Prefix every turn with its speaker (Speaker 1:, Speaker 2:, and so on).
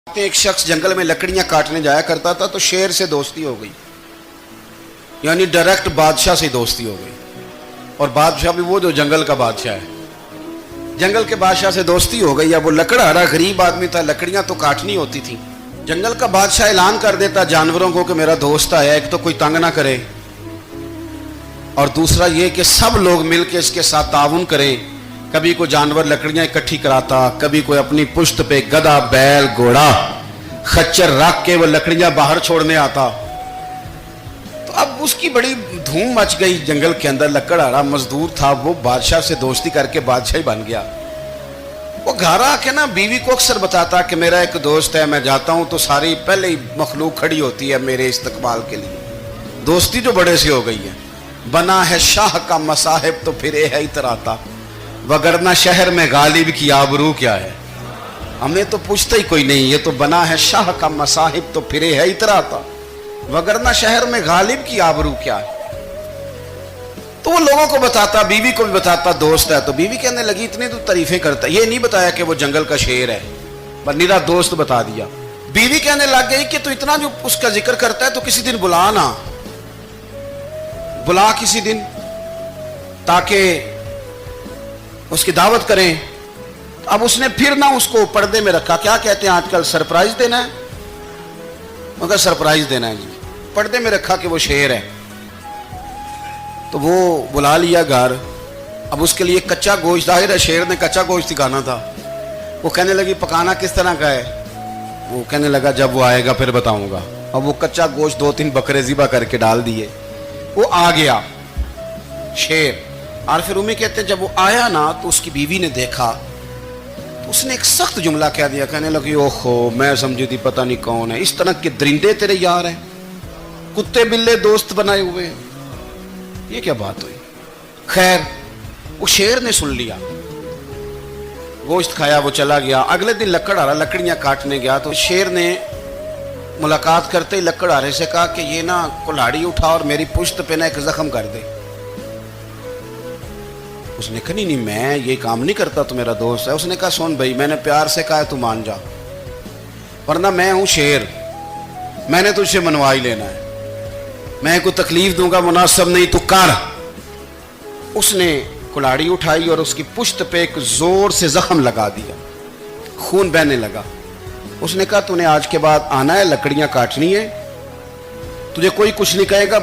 Speaker 1: ایک شخص جنگل میں لکڑیاں کاٹنے جایا کرتا تھا تو شیر سے دوستی ہو گئی، یعنی ڈائریکٹ بادشاہ سے دوستی ہو گئی، اور بادشاہ بھی وہ جو جنگل کا بادشاہ ہے، جنگل کے بادشاہ سے دوستی ہو گئی۔ اب وہ لکڑہارا غریب آدمی تھا، لکڑیاں تو کاٹنی ہوتی تھی۔ جنگل کا بادشاہ اعلان کر دیتا جانوروں کو کہ میرا دوست آیا، ایک تو کوئی تنگ نہ کرے، اور دوسرا یہ کہ سب لوگ مل کے اس کے ساتھ تعاون کریں۔ کبھی کوئی جانور لکڑیاں اکٹھی کراتا، کبھی کوئی اپنی پشت پہ گدھا، بیل، گھوڑا، خچر رکھ کے وہ لکڑیاں باہر چھوڑنے آتا۔ تو اب اس کی بڑی دھوم مچ گئی جنگل کے اندر۔ لکڑہارا مزدور تھا، وہ بادشاہ سے دوستی کر کے بادشاہ ہی بن گیا۔ وہ گھر آ کے نا بیوی کو اکثر بتاتا کہ میرا ایک دوست ہے، میں جاتا ہوں تو ساری پہلے ہی مخلوق کھڑی ہوتی ہے میرے استقبال کے لیے۔ دوستی جو بڑے سے ہو گئی ہے۔ بنا ہے شاہ کا مصاحب تو پھر ہے اتراتا، وگرنہ شہر میں غالب کی آبرو کیا ہے۔ ہمیں تو پوچھتا ہی کوئی نہیں، یہ تو بنا ہے شاہ کا مصاحب تو پھر ہے اتراتا، وگرنہ شہر میں غالب کی آبرو کیا ہے۔ تو وہ لوگوں کو بتاتا، بیوی کو بھی بتاتا دوست ہے۔ تو بیوی کہنے لگی اتنی تو تعریفیں کرتا، یہ نہیں بتایا کہ وہ جنگل کا شیر ہے، پر نیرا دوست بتا دیا۔ بیوی کہنے لگ گئی کہ تو اتنا جو اس کا ذکر کرتا ہے تو کسی دن بلا نا، بلا کسی دن تاکہ اس کی دعوت کریں۔ اب اس نے پھر نہ اس کو پردے میں رکھا، کیا کہتے ہیں آج کل، سرپرائز دینا ہے، مگر سرپرائز دینا ہے جی، پردے میں رکھا کہ وہ شیر ہے۔ تو وہ بلا لیا گھر۔ اب اس کے لیے کچا گوشت، ظاہر ہے شیر نے کچا گوشت سکھانا تھا۔ وہ کہنے لگی پکانا کس طرح کا ہے؟ وہ کہنے لگا جب وہ آئے گا پھر بتاؤں گا۔ اب وہ کچا گوشت 2-3 بکرے ذبح کر کے ڈال دیے۔ وہ آ گیا شیر، اور پھر امی کہتے ہیں جب وہ آیا نا تو اس کی بیوی نے دیکھا تو اس نے ایک سخت جملہ کہہ دیا، کہنے لگی اوہو میں سمجھی تھی پتہ نہیں کون ہے، اس طرح کے درندے تیرے یار ہیں، کتے بلے دوست بنائے ہوئے ہیں، یہ کیا بات ہوئی؟ خیر وہ شیر نے سن لیا، گوشت کھایا، وہ چلا گیا۔ اگلے دن لکڑہارا لکڑیاں کاٹنے گیا تو شیر نے ملاقات کرتے ہی لکڑہارے سے کہا کہ یہ نا کلاڑی اٹھا اور میری پشت پہ نا ایک زخم کر دے۔ اس نے کہا نہیں میں یہ کام نہیں کرتا، تو میرا دوست ہے۔ اس نے کہا سن بھائی، میں نے پیار سے کہا ہے تو مان جا، ورنہ میں ہوں شیر، میں نے تجھ سے منوا ہی لینا ہے، میں کوئی تکلیف دوں گا مناسب نہیں، تو کر۔ اس نے کلاڑی اٹھائی اور اس کی پشت پہ ایک زور سے زخم لگا دیا، خون بہنے لگا۔ اس نے کہا تو نے آج کے بعد آنا ہے، لکڑیاں کاٹنی ہے، تجھے کوئی کچھ نہیں کہے گا۔